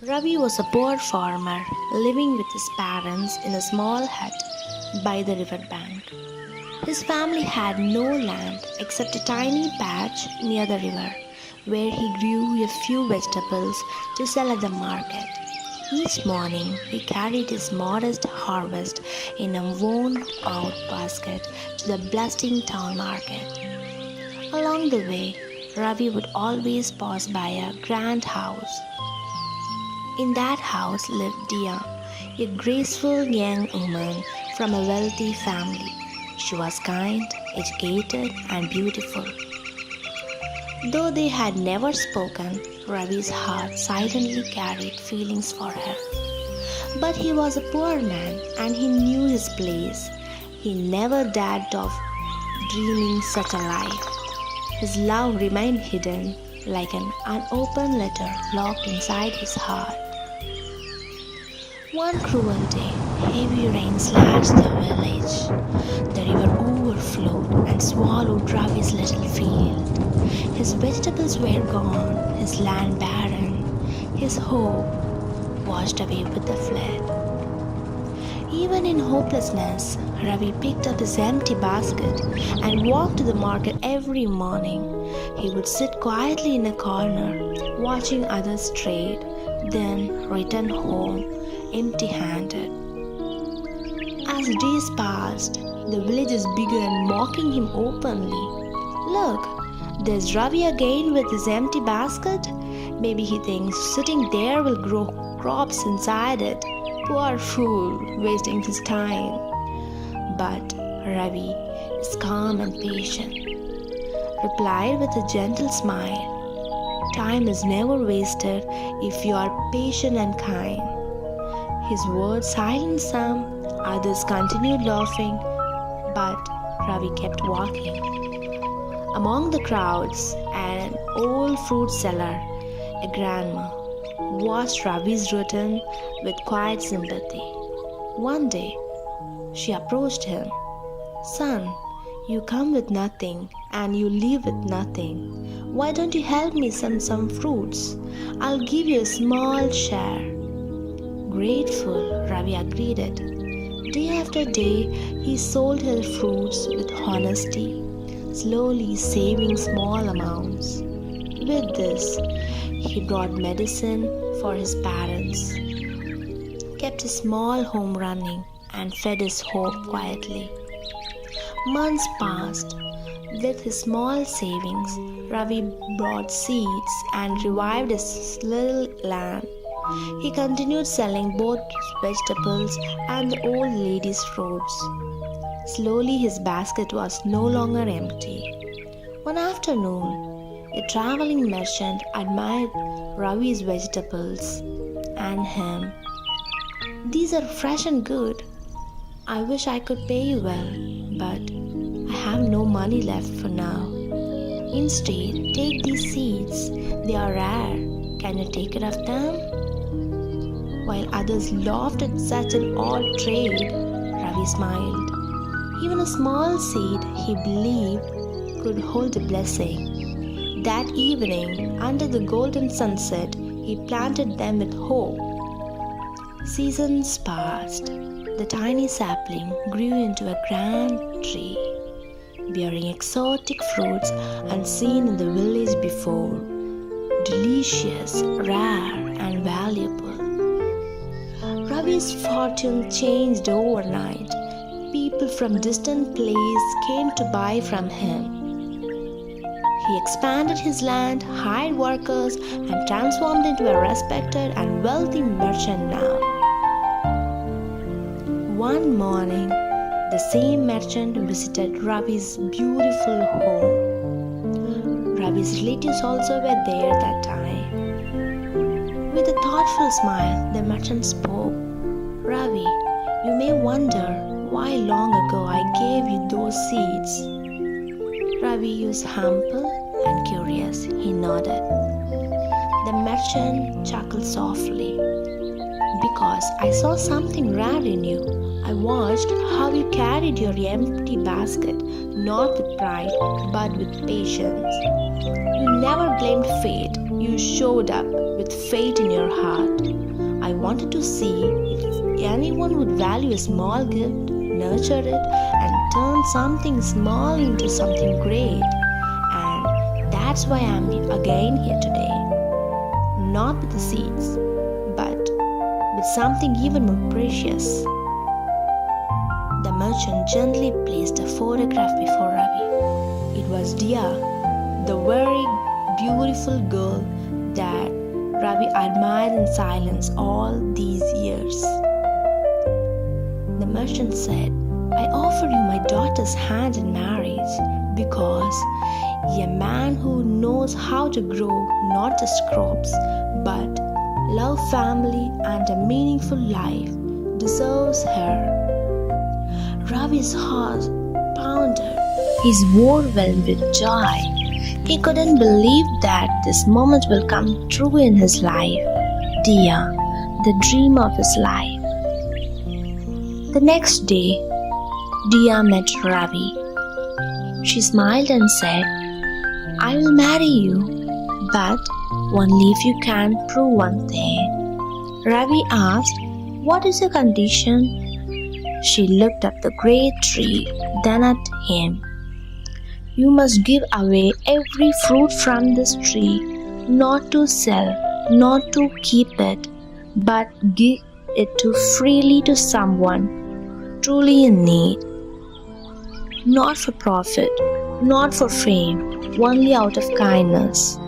Ravi was a poor farmer living with his parents in a small hut by the river bank. His family had no land except a tiny patch near the river where he grew a few vegetables to sell at the market. Each morning, he carried his modest harvest in a worn out basket to the bustling town market. Along the way, Ravi would always pass by a grand house. In that house lived Dia, a graceful young woman from a wealthy family. She was kind, educated, and beautiful. Though they had never spoken, Ravi's heart silently carried feelings for her. But he was a poor man and he knew his place. He never dared of dreaming such a life. His love remained hidden like an unopened letter locked inside his heart. One cruel day, heavy rain slashed the village. The river overflowed and swallowed Ravi's little field. His vegetables were gone, his land barren, his hope washed away with the flood. Even in hopelessness, Ravi picked up his empty basket and walked to the market every morning. He would sit quietly in a corner, watching others trade, then return home empty-handed. As days passed, the villagers began mocking him openly. Look, there's Ravi again with his empty basket. Maybe he thinks sitting there will grow crops inside it. Poor fool, wasting his time. But Ravi is calm and patient, replied with a gentle smile. Time is never wasted if you are patient and kind. His words silenced some, others continued laughing, but Ravi kept walking. Among the crowds, an old fruit seller, a grandma, watched Ravi's return with quiet sympathy. One day, she approached him. Son, you come with nothing and you leave with nothing. Why don't you help me sell some fruits? I'll give you a small share. Grateful, Ravi agreed it. Day after day, he sold her fruits with honesty, slowly saving small amounts. With this, he brought medicine for his parents, kept his small home running, and fed his hope quietly. Months passed. With his small savings, Ravi bought seeds and revived his little land. He continued selling both vegetables and the old lady's fruits. Slowly, his basket was no longer empty. One afternoon, a traveling merchant admired Ravi's vegetables and him. These are fresh and good. I wish I could pay you well, but I have no money left for now. Instead, take these seeds. They are rare. Can you take it of them? While others laughed at such an odd trade, Ravi smiled. Even a small seed, he believed, could hold a blessing. That evening, under the golden sunset, he planted them with hope. Seasons passed. The tiny sapling grew into a grand tree, bearing exotic fruits unseen in the village before, delicious, rare, and valuable. Ravi's fortune changed overnight. People from distant places came to buy from him. He expanded his land, hired workers, and transformed into a respected and wealthy merchant now. One morning, the same merchant visited Ravi's beautiful home. Ravi's relatives also were there that time. With a thoughtful smile, the merchant spoke. Ravi, you may wonder why long ago I gave you those seeds. Ravi was humble and curious. He nodded. The merchant chuckled softly. Because I saw something rare in you. I watched how you carried your empty basket, not with pride, but with patience. You never blamed fate. You showed up, with faith in your heart. I wanted to see if anyone would value a small gift, nurture it, and turn something small into something great. And that's why I'm again here today. Not with the seeds, but with something even more precious. The merchant gently placed a photograph before Ravi. It was Dia, the very beautiful girl that Ravi admired in silence all these years. The merchant said, I offer you my daughter's hand in marriage because a man who knows how to grow not just crops but love, family, and a meaningful life deserves her. Ravi's heart pounded. He's overwhelmed with joy. He couldn't believe that this moment will come true in his life. Dia, the dream of his life. The next day, Dia met Ravi. She smiled and said, I will marry you, but only if you can prove one thing. Ravi asked, what is your condition? She looked at the great tree, then at him. You must give away every fruit from this tree, not to sell, not to keep it, but give it freely to someone truly in need. Not for profit, not for fame, only out of kindness.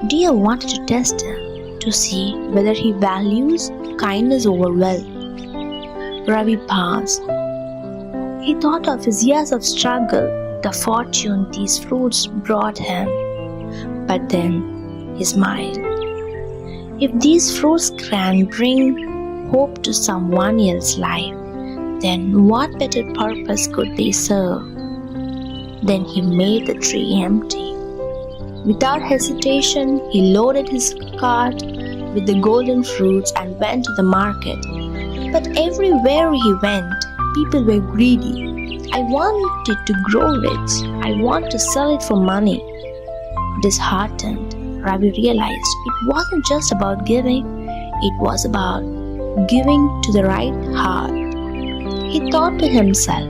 Dia wanted to test him to see whether he values kindness over wealth. Ravi paused. He thought of his years of struggle, the fortune these fruits brought him. But then he smiled. If these fruits can bring hope to someone else's life, then what better purpose could they serve? Then he made the tree empty. Without hesitation, he loaded his cart with the golden fruits and went to the market. But everywhere he went, people were greedy. I want it to grow rich. I want to sell it for money. Disheartened, Ravi realized it wasn't just about giving, it was about giving to the right heart. He thought to himself,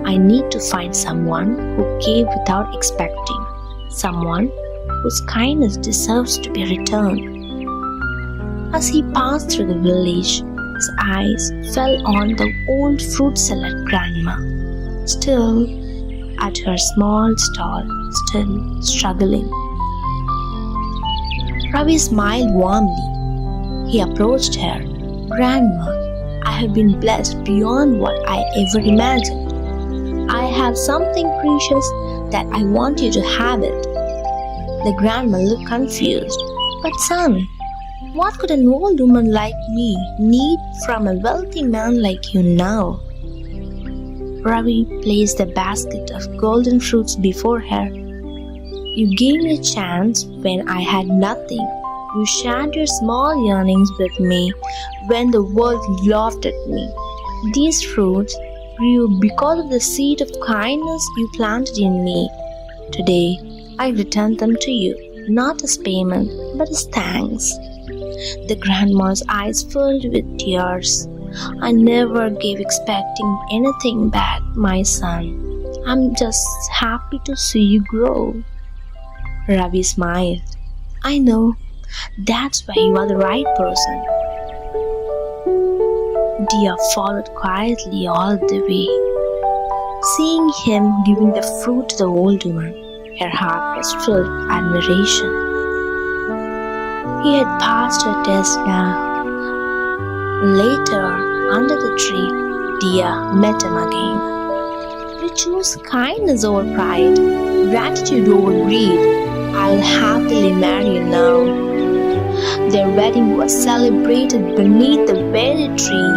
I need to find someone who gave without expecting, someone whose kindness deserves to be returned. As he passed through the village, his eyes fell on the old fruit seller grandma, still at her small stall, still struggling. Ravi smiled warmly. He approached her. Grandma, I have been blessed beyond what I ever imagined. I have something precious that I want you to have it. The grandma looked confused. But son, what could an old woman like me need from a wealthy man like you now? Ravi placed a basket of golden fruits before her. You gave me a chance when I had nothing. You shared your small earnings with me when the world laughed at me. These fruits grew because of the seed of kindness you planted in me. Today, I return them to you, not as payment, but as thanks. The grandma's eyes filled with tears. I never gave expecting anything back, my son. I'm just happy to see you grow. Ravi smiled. I know. That's why you are the right person. Dia followed quietly all the way. Seeing him giving the fruit to the old woman, her heart was filled with admiration. He had passed her test now. Later, under the tree, Dia met him again. You choose kindness over pride, gratitude over greed. I'll happily marry you now. Their wedding was celebrated beneath the very tree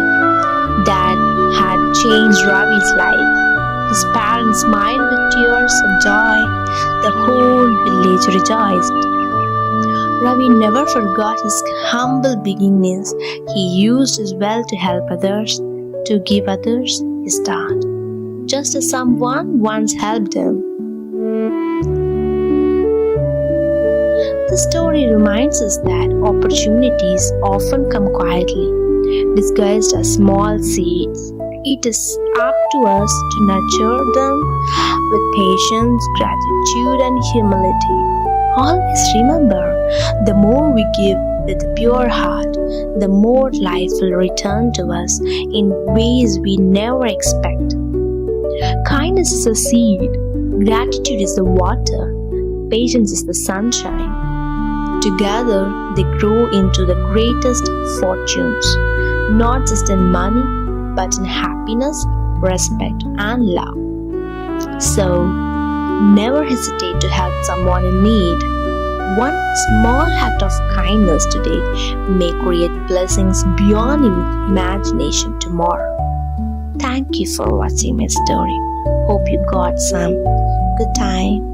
that had changed Ravi's life. His parents smiled with tears of joy. The whole village rejoiced. Ravi never forgot his humble beginnings. He used his wealth to help others, to give others his start, just as someone once helped him. The story reminds us that opportunities often come quietly, disguised as small seeds. It is up to us to nurture them with patience, gratitude, and humility. Always remember, the more we give with a pure heart, the more life will return to us in ways we never expect. Kindness is a seed, gratitude is the water, patience is the sunshine. Together, they grow into the greatest fortunes, not just in money, but in happiness, respect, and love. So, never hesitate to help someone in need. One small act of kindness today may create blessings beyond imagination tomorrow. Thank you for watching my story. Hope you got some good time.